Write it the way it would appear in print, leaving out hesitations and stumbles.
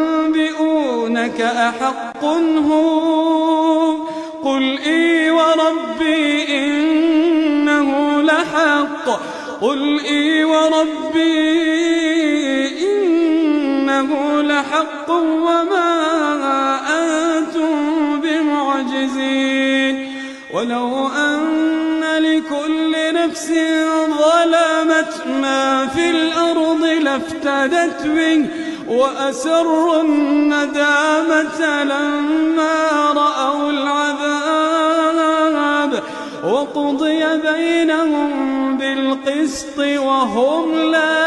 ويستنبئونك أحق هو قل إي وربي إنه لحق قل إي وربي إنه لحق وما أنتم بمعجزين ولو أن لكل نفس ظلمت ما في الأرض لافتدت به وأسروا الندامة لما رأوا العذاب وقضي بينهم بالقسط وهم لا